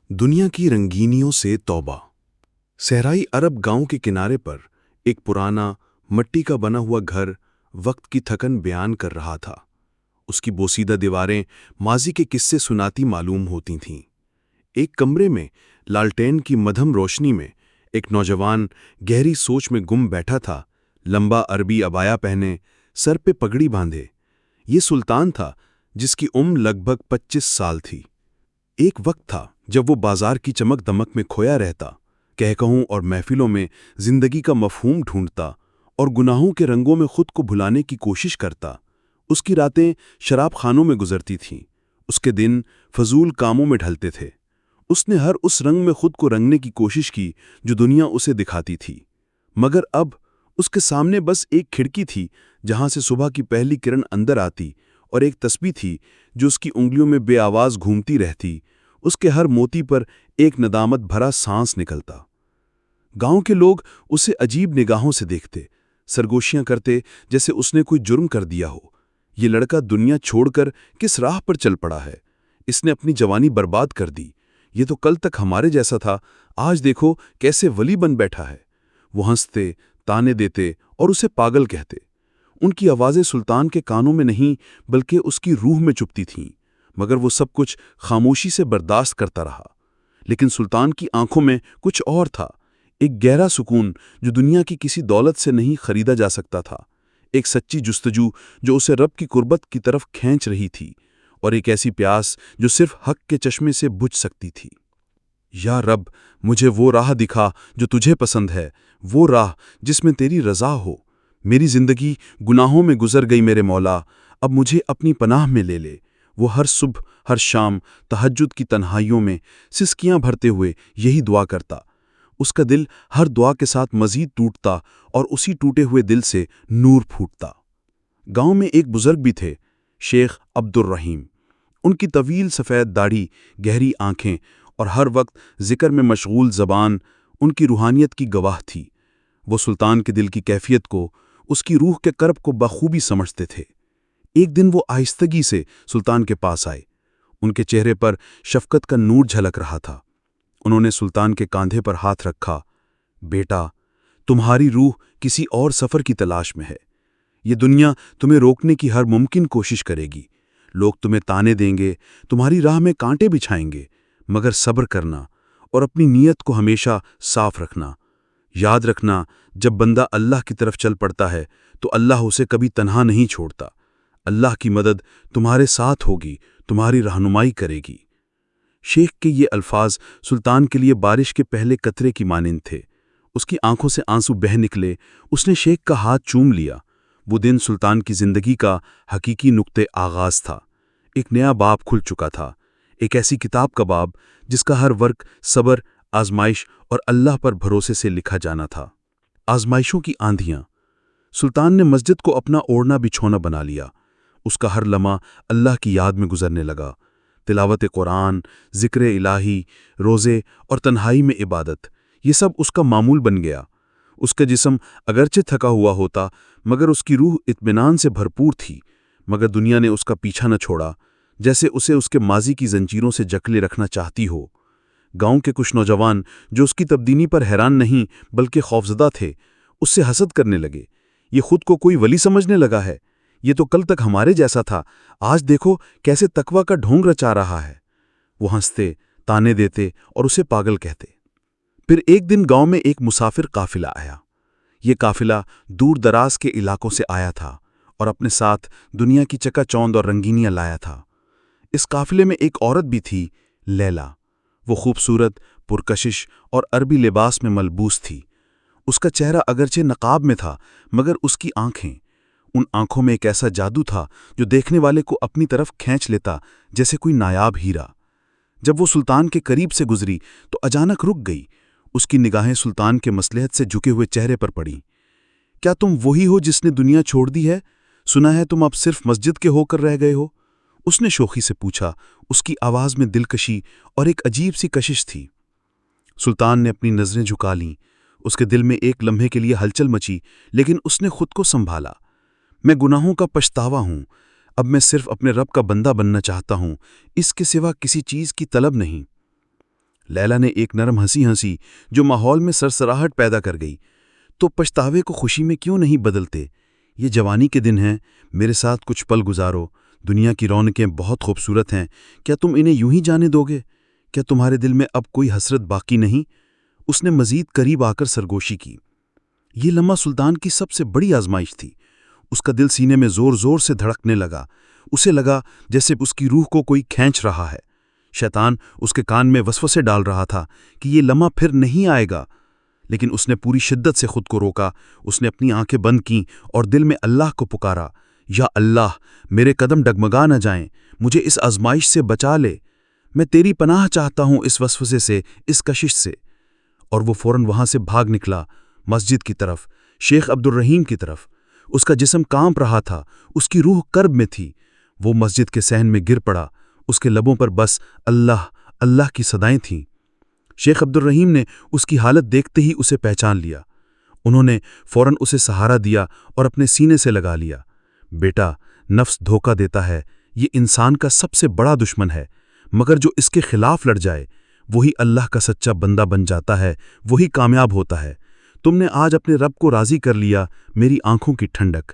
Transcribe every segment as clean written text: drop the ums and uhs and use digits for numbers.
دنیا کی رنگینیوں سے توبہ۔ صحرائی عرب گاؤں کے کنارے پر ایک پرانا مٹی کا بنا ہوا گھر وقت کی تھکن بیان کر رہا تھا۔ اس کی بوسیدہ دیواریں ماضی کے قصے سناتی معلوم ہوتی تھیں۔ ایک کمرے میں لالٹین کی مدھم روشنی میں ایک نوجوان گہری سوچ میں گم بیٹھا تھا، لمبا عربی عبایا پہنے، سر پہ پگڑی باندھے۔ یہ سلطان تھا جس کی عمر لگ بھگ 25 سال تھی۔ ایک وقت تھا جب وہ بازار کی چمک دمک میں کھویا رہتا، کہکہوں اور محفلوں میں زندگی کا مفہوم ڈھونڈتا اور گناہوں کے رنگوں میں خود کو بھلانے کی کوشش کرتا۔ اس کی راتیں شراب خانوں میں گزرتی تھیں، اس کے دن فضول کاموں میں ڈھلتے تھے۔ اس نے ہر اس رنگ میں خود کو رنگنے کی کوشش کی جو دنیا اسے دکھاتی تھی، مگر اب اس کے سامنے بس ایک کھڑکی تھی جہاں سے صبح کی پہلی کرن اندر آتی، اور ایک تسبیح تھی جو اس کی انگلیوں میں بے آواز گھومتی رہتی۔ اس کے ہر موتی پر ایک ندامت بھرا سانس نکلتا۔ گاؤں کے لوگ اسے عجیب نگاہوں سے دیکھتے، سرگوشیاں کرتے جیسے اس نے کوئی جرم کر دیا ہو۔ یہ لڑکا دنیا چھوڑ کر کس راہ پر چل پڑا ہے؟ اس نے اپنی جوانی برباد کر دی۔ یہ تو کل تک ہمارے جیسا تھا، آج دیکھو کیسے ولی بن بیٹھا ہے۔ وہ ہنستے، تانے دیتے اور اسے پاگل کہتے۔ ان کی آوازیں سلطان کے کانوں میں نہیں بلکہ اس کی روح میں چپتی تھیں، مگر وہ سب کچھ خاموشی سے برداشت کرتا رہا۔ لیکن سلطان کی آنکھوں میں کچھ اور تھا، ایک گہرا سکون جو دنیا کی کسی دولت سے نہیں خریدا جا سکتا تھا، ایک سچی جستجو جو اسے رب کی قربت کی طرف کھینچ رہی تھی، اور ایک ایسی پیاس جو صرف حق کے چشمے سے بجھ سکتی تھی۔ یا رب، مجھے وہ راہ دکھا جو تجھے پسند ہے، وہ راہ جس میں تیری رضا ہو۔ میری زندگی گناہوں میں گزر گئی میرے مولا، اب مجھے اپنی پناہ میں لے لے۔ وہ ہر صبح، ہر شام، تہجد کی تنہائیوں میں سسکیاں بھرتے ہوئے یہی دعا کرتا۔ اس کا دل ہر دعا کے ساتھ مزید ٹوٹتا اور اسی ٹوٹے ہوئے دل سے نور پھوٹتا۔ گاؤں میں ایک بزرگ بھی تھے، شیخ عبد الرحیم۔ ان کی طویل سفید داڑھی، گہری آنکھیں اور ہر وقت ذکر میں مشغول زبان ان کی روحانیت کی گواہ تھی۔ وہ سلطان کے دل کی کیفیت کو، اس کی روح کے کرب کو بخوبی سمجھتے تھے۔ ایک دن وہ آہستگی سے سلطان کے پاس آئے۔ ان کے چہرے پر شفقت کا نور جھلک رہا تھا۔ انہوں نے سلطان کے کاندھے پر ہاتھ رکھا۔ بیٹا، تمہاری روح کسی اور سفر کی تلاش میں ہے۔ یہ دنیا تمہیں روکنے کی ہر ممکن کوشش کرے گی۔ لوگ تمہیں تانے دیں گے، تمہاری راہ میں کانٹے بچھائیں گے، مگر صبر کرنا اور اپنی نیت کو ہمیشہ صاف رکھنا۔ یاد رکھنا، جب بندہ اللہ کی طرف چل پڑتا ہے تو اللہ اسے کبھی تنہا نہیں چھوڑتا۔ اللہ کی مدد تمہارے ساتھ ہوگی، تمہاری رہنمائی کرے گی۔ شیخ کے یہ الفاظ سلطان کے لیے بارش کے پہلے قطرے کی مانند تھے۔ اس کی آنکھوں سے آنسو بہہ نکلے۔ اس نے شیخ کا ہاتھ چوم لیا۔ وہ دن سلطان کی زندگی کا حقیقی نقطہ آغاز تھا۔ ایک نیا باب کھل چکا تھا، ایک ایسی کتاب کا باب جس کا ہر ورق صبر، آزمائش اور اللہ پر بھروسے سے لکھا جانا تھا۔ آزمائشوں کی آندھیاں۔ سلطان نے مسجد کو اپنا اوڑھنا بچھونا بنا لیا۔ اس کا ہر لمحہ اللہ کی یاد میں گزرنے لگا۔ تلاوت قرآن، ذکر الہی، روزے اور تنہائی میں عبادت، یہ سب اس کا معمول بن گیا۔ اس کا جسم اگرچہ تھکا ہوا ہوتا، مگر اس کی روح اطمینان سے بھرپور تھی۔ مگر دنیا نے اس کا پیچھا نہ چھوڑا، جیسے اسے اس کے ماضی کی زنجیروں سے جکڑے رکھنا چاہتی ہو۔ گاؤں کے کچھ نوجوان جو اس کی تبدیلی پر حیران نہیں بلکہ خوفزدہ تھے، اس سے حسد کرنے لگے۔ یہ خود کو کوئی ولی سمجھنے لگا ہے، یہ تو کل تک ہمارے جیسا تھا، آج دیکھو کیسے تقویٰ کا ڈھونگ رچا رہا ہے۔ وہ ہنستے، تانے دیتے اور اسے پاگل کہتے۔ پھر ایک دن گاؤں میں ایک مسافر قافلہ آیا۔ یہ قافلہ دور دراز کے علاقوں سے آیا تھا اور اپنے ساتھ دنیا کی چکا چوند اور رنگینیاں لایا تھا۔ اس قافلے میں ایک عورت بھی تھی، لیلا۔ وہ خوبصورت، پرکشش اور عربی لباس میں ملبوس تھی۔ اس کا چہرہ اگرچہ نقاب میں تھا، مگر اس کی آنکھیں، ان آنکھوں میں ایک ایسا جادو تھا جو دیکھنے والے کو اپنی طرف کھینچ لیتا جیسے کوئی نایاب ہیرا۔ جب وہ سلطان کے قریب سے گزری تو اچانک رک گئی۔ اس کی نگاہیں سلطان کے مصلحت سے جھکے ہوئے چہرے پر پڑیں۔ کیا تم وہی ہو جس نے دنیا چھوڑ دی ہے؟ سنا ہے تم اب صرف مسجد کے ہو کر رہ گئے ہو؟ اس نے شوخی سے پوچھا۔ اس کی آواز میں دلکشی اور ایک عجیب سی کشش تھی۔ سلطان نے اپنی نظریں جھکا لیں۔ اس کے دل میں ایک لمحے کے لیے ہلچل مچی، لیکن اس نے خود کو سنبھالا۔ میں گناہوں کا پچھتاوا ہوں، اب میں صرف اپنے رب کا بندہ بننا چاہتا ہوں، اس کے سوا کسی چیز کی طلب نہیں۔ لیلا نے ایک نرم ہنسی ہنسی جو ماحول میں سرسراہٹ پیدا کر گئی۔ تو پچھتاوے کو خوشی میں کیوں نہیں بدلتے؟ یہ جوانی کے دن ہیں، میرے ساتھ کچھ پل گزارو۔ دنیا کی رونقیں بہت خوبصورت ہیں، کیا تم انہیں یوں ہی جانے دو گے؟ کیا تمہارے دل میں اب کوئی حسرت باقی نہیں؟ اس نے مزید قریب آ کر سرگوشی کی۔ یہ لمحہ سلطان کی سب سے بڑی آزمائش تھی۔ اس کا دل سینے میں زور زور سے دھڑکنے لگا۔ اسے لگا جیسے اس کی روح کو کوئی کھینچ رہا ہے۔ شیطان اس کے کان میں وسوسے ڈال رہا تھا کہ یہ لمحہ پھر نہیں آئے گا، لیکن اس نے پوری شدت سے خود کو روکا۔ اس نے اپنی آنکھیں بند کیں اور دل میں اللہ کو پکارا، یا اللہ، میرے قدم ڈگمگا نہ جائیں، مجھے اس آزمائش سے بچا لے، میں تیری پناہ چاہتا ہوں، اس وسوسے سے، اس کشش سے۔ اور وہ فوراً وہاں سے بھاگ نکلا، مسجد کی طرف، شیخ عبد الرحیم کی طرف۔ اس کا جسم کانپ رہا تھا، اس کی روح کرب میں تھی۔ وہ مسجد کے صحن میں گر پڑا، اس کے لبوں پر بس اللہ اللہ کی صدائیں تھیں۔ شیخ عبد الرحیم نے اس کی حالت دیکھتے ہی اسے پہچان لیا۔ انہوں نے فوراً اسے سہارا دیا اور اپنے سینے سے لگا لیا۔ بیٹا، نفس دھوکہ دیتا ہے، یہ انسان کا سب سے بڑا دشمن ہے، مگر جو اس کے خلاف لڑ جائے وہی اللہ کا سچا بندہ بن جاتا ہے، وہی کامیاب ہوتا ہے۔ تم نے آج اپنے رب کو راضی کر لیا، میری آنکھوں کی ٹھنڈک۔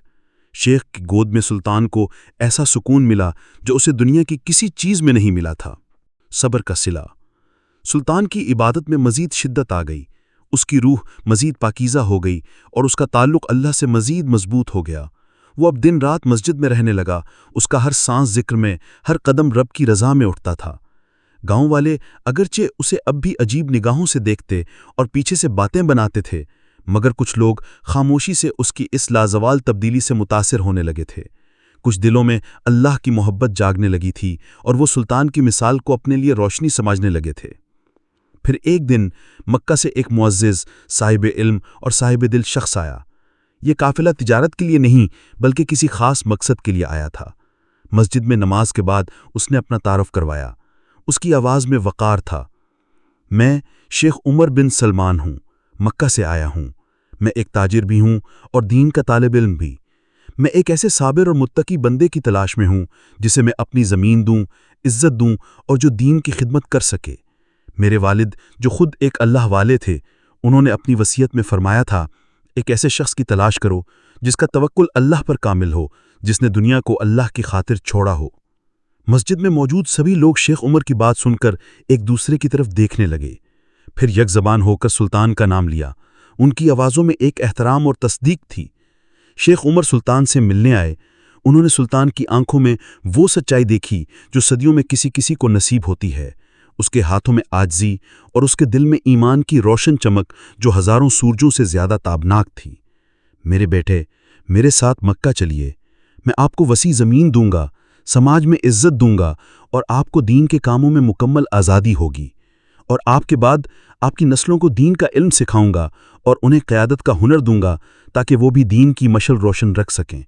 شیخ کی گود میں سلطان کو ایسا سکون ملا جو اسے دنیا کی کسی چیز میں نہیں ملا تھا۔ صبر کا صلہ۔ سلطان کی عبادت میں مزید شدت آ گئی، اس کی روح مزید پاکیزہ ہو گئی اور اس کا تعلق اللہ سے مزید مضبوط ہو گیا۔ وہ اب دن رات مسجد میں رہنے لگا، اس کا ہر سانس ذکر میں، ہر قدم رب کی رضا میں اٹھتا تھا۔ گاؤں والے اگرچہ اسے اب بھی عجیب نگاہوں سے دیکھتے اور پیچھے سے باتیں بناتے تھے، مگر کچھ لوگ خاموشی سے اس کی اس لازوال تبدیلی سے متاثر ہونے لگے تھے۔ کچھ دلوں میں اللہ کی محبت جاگنے لگی تھی اور وہ سلطان کی مثال کو اپنے لیے روشنی سمجھنے لگے تھے۔ پھر ایک دن مکہ سے ایک معزز، صاحب علم اور صاحب دل شخص آیا۔ یہ قافلہ تجارت کے لیے نہیں بلکہ کسی خاص مقصد کے لیے آیا تھا۔ مسجد میں نماز کے بعد اس نے اپنا تعارف کروایا۔ اس کی آواز میں وقار تھا۔ میں شیخ عمر بن سلمان ہوں، مکہ سے آیا ہوں۔ میں ایک تاجر بھی ہوں اور دین کا طالب علم بھی۔ میں ایک ایسے صابر اور متقی بندے کی تلاش میں ہوں جسے میں اپنی زمین دوں، عزت دوں اور جو دین کی خدمت کر سکے۔ میرے والد جو خود ایک اللہ والے تھے، انہوں نے اپنی وصیت میں فرمایا تھا، ایک ایسے شخص کی تلاش کرو جس کا توکل اللہ پر کامل ہو، جس نے دنیا کو اللہ کی خاطر چھوڑا ہو۔ مسجد میں موجود سبھی لوگ شیخ عمر کی بات سن کر ایک دوسرے کی طرف دیکھنے لگے، پھر یک زبان ہو کر سلطان کا نام لیا۔ ان کی آوازوں میں ایک احترام اور تصدیق تھی۔ شیخ عمر سلطان سے ملنے آئے۔ انہوں نے سلطان کی آنکھوں میں وہ سچائی دیکھی جو صدیوں میں کسی کسی کو نصیب ہوتی ہے، اس کے ہاتھوں میں عاجزی اور اس کے دل میں ایمان کی روشن چمک جو ہزاروں سورجوں سے زیادہ تابناک تھی۔ میرے بیٹے، میرے ساتھ مکہ چلیے، میں آپ کو وسیع زمین دوں گا، سماج میں عزت دوں گا اور آپ کو دین کے کاموں میں مکمل آزادی ہوگی، اور آپ کے بعد آپ کی نسلوں کو دین کا علم سکھاؤں گا اور انہیں قیادت کا ہنر دوں گا تاکہ وہ بھی دین کی مشعل روشن رکھ سکیں۔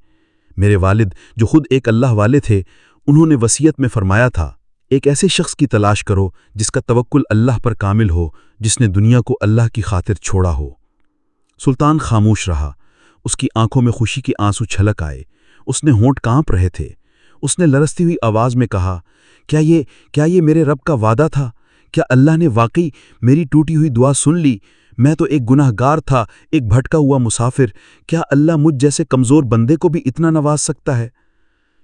میرے والد جو خود ایک اللہ والے تھے، انہوں نے وصیت میں فرمایا تھا، ایک ایسے شخص کی تلاش کرو جس کا توکل اللہ پر کامل ہو، جس نے دنیا کو اللہ کی خاطر چھوڑا ہو۔ سلطان خاموش رہا، اس کی آنکھوں میں خوشی کے آنسو چھلک آئے، اس نے ہونٹ کانپ رہے تھے۔ اس نے لرزتی ہوئی آواز میں کہا، کیا یہ میرے رب کا وعدہ تھا؟ کیا اللہ نے واقعی میری ٹوٹی ہوئی دعا سن لی؟ میں تو ایک گناہ گار تھا، ایک بھٹکا ہوا مسافر۔ کیا اللہ مجھ جیسے کمزور بندے کو بھی اتنا نواز سکتا ہے؟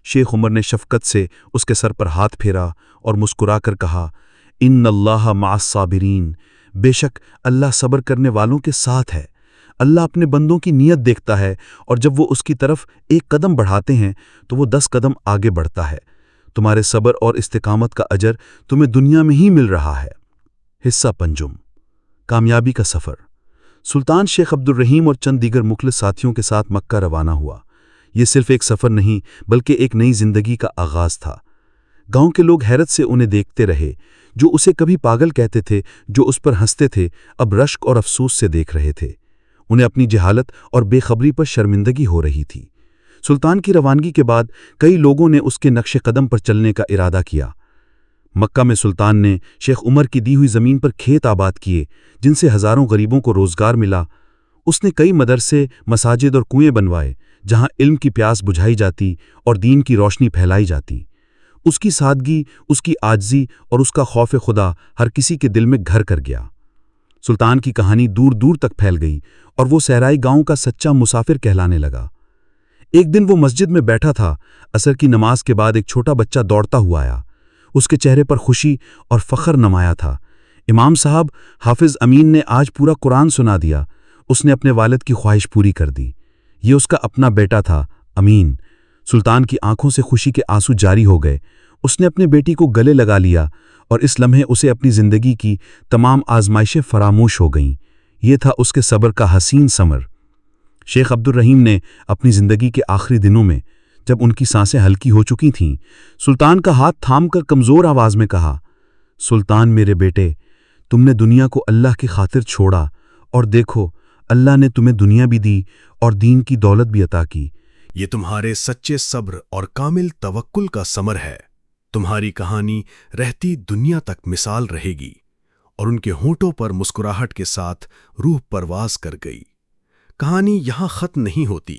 شیخ عمر نے شفقت سے اس کے سر پر ہاتھ پھیرا اور مسکرا کر کہا، ان اللہ مع الصابرین، بے شک اللہ صبر کرنے والوں کے ساتھ ہے۔ اللہ اپنے بندوں کی نیت دیکھتا ہے اور جب وہ اس کی طرف ایک قدم بڑھاتے ہیں تو وہ 10 قدم آگے بڑھتا ہے۔ تمہارے صبر اور استقامت کا اجر تمہیں دنیا میں ہی مل رہا ہے۔ حصہ پنجم، کامیابی کا سفر۔ سلطان شیخ عبد الرحیم اور چند دیگر مخلص ساتھیوں کے ساتھ مکہ روانہ ہوا۔ یہ صرف ایک سفر نہیں بلکہ ایک نئی زندگی کا آغاز تھا۔ گاؤں کے لوگ حیرت سے انہیں دیکھتے رہے، جو اسے کبھی پاگل کہتے تھے، جو اس پر ہنستے تھے، اب رشک اور افسوس سے دیکھ رہے تھے۔ انہیں اپنی جہالت اور بے خبری پر شرمندگی ہو رہی تھی۔ سلطان کی روانگی کے بعد کئی لوگوں نے اس کے نقش قدم پر چلنے کا ارادہ کیا۔ مکہ میں سلطان نے شیخ عمر کی دی ہوئی زمین پر کھیت آباد کیے، جن سے ہزاروں غریبوں کو روزگار ملا۔ اس نے کئی مدرسے، مساجد اور کنویں بنوائے، جہاں علم کی پیاس بجھائی جاتی اور دین کی روشنی پھیلائی جاتی۔ اس کی سادگی، اس کی عاجزی اور اس کا خوف خدا ہر کسی کے دل میں گھر کر گیا۔ سلطان کی کہانی دور دور تک پھیل گئی اور وہ صحرائی گاؤں کا سچا مسافر کہلانے لگا۔ ایک دن وہ مسجد میں بیٹھا تھا، عصر کی نماز کے بعد ایک چھوٹا بچہ دوڑتا ہوا آیا۔ اس کے چہرے پر خوشی اور فخر نمایاں تھا۔ امام صاحب، حافظ امین نے آج پورا قرآن سنا دیا۔ اس نے اپنے والد کی خواہش پوری کر دی۔ یہ اس کا اپنا بیٹا تھا، امین۔ سلطان کی آنکھوں سے خوشی کے آنسو جاری ہو گئے۔ اس نے اپنے بیٹی کو گلے لگا لیا اور اس لمحے اسے اپنی زندگی کی تمام آزمائشیں فراموش ہو گئیں۔ یہ تھا اس کے صبر کا حسین ثمر۔ شیخ عبد الرحیم نے اپنی زندگی کے آخری دنوں میں، جب ان کی سانسیں ہلکی ہو چکی تھیں، سلطان کا ہاتھ تھام کر کمزور آواز میں کہا، سلطان میرے بیٹے، تم نے دنیا کو اللہ کی خاطر چھوڑا، اور دیکھو اللہ نے تمہیں دنیا بھی دی اور دین کی دولت بھی عطا کی۔ یہ تمہارے سچے صبر اور کامل توکل کا ثمر ہے۔ تمہاری کہانی رہتی دنیا تک مثال رہے گی۔ اور ان کے ہونٹوں پر مسکراہٹ کے ساتھ روح پرواز کر گئی۔ کہانی یہاں ختم نہیں ہوتی،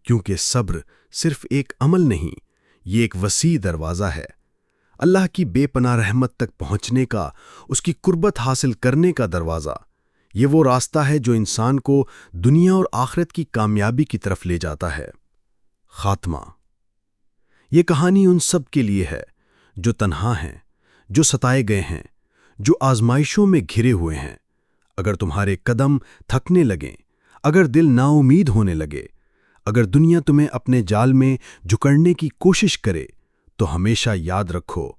کیونکہ صبر صرف ایک عمل نہیں، یہ ایک وسیع دروازہ ہے، اللہ کی بے پناہ رحمت تک پہنچنے کا، اس کی قربت حاصل کرنے کا دروازہ۔ یہ وہ راستہ ہے جو انسان کو دنیا اور آخرت کی کامیابی کی طرف لے جاتا ہے۔ خاتمہ۔ یہ کہانی ان سب کے لیے ہے جو تنہا ہیں، جو ستائے گئے ہیں، جو آزمائشوں میں گھرے ہوئے ہیں۔ اگر تمہارے قدم تھکنے لگیں، اگر دل نا امید ہونے لگے، اگر دنیا تمہیں اپنے جال میں جکڑنے کی کوشش کرے، تو ہمیشہ یاد رکھو،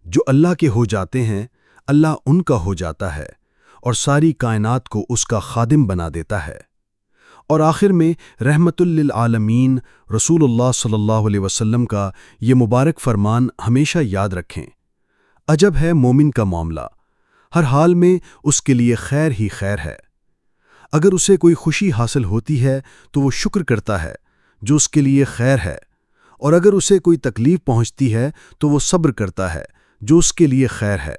جو اللہ کے ہو جاتے ہیں، اللہ ان کا ہو جاتا ہے اور ساری کائنات کو اس کا خادم بنا دیتا ہے۔ اور آخر میں رحمت للعالمین رسول اللہ صلی اللہ علیہ وسلم کا یہ مبارک فرمان ہمیشہ یاد رکھیں، عجب ہے مومن کا معاملہ، ہر حال میں اس کے لیے خیر ہی خیر ہے۔ اگر اسے کوئی خوشی حاصل ہوتی ہے تو وہ شکر کرتا ہے جو اس کے لیے خیر ہے، اور اگر اسے کوئی تکلیف پہنچتی ہے تو وہ صبر کرتا ہے جو اس کے لیے خیر ہے۔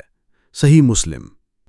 صحیح مسلم۔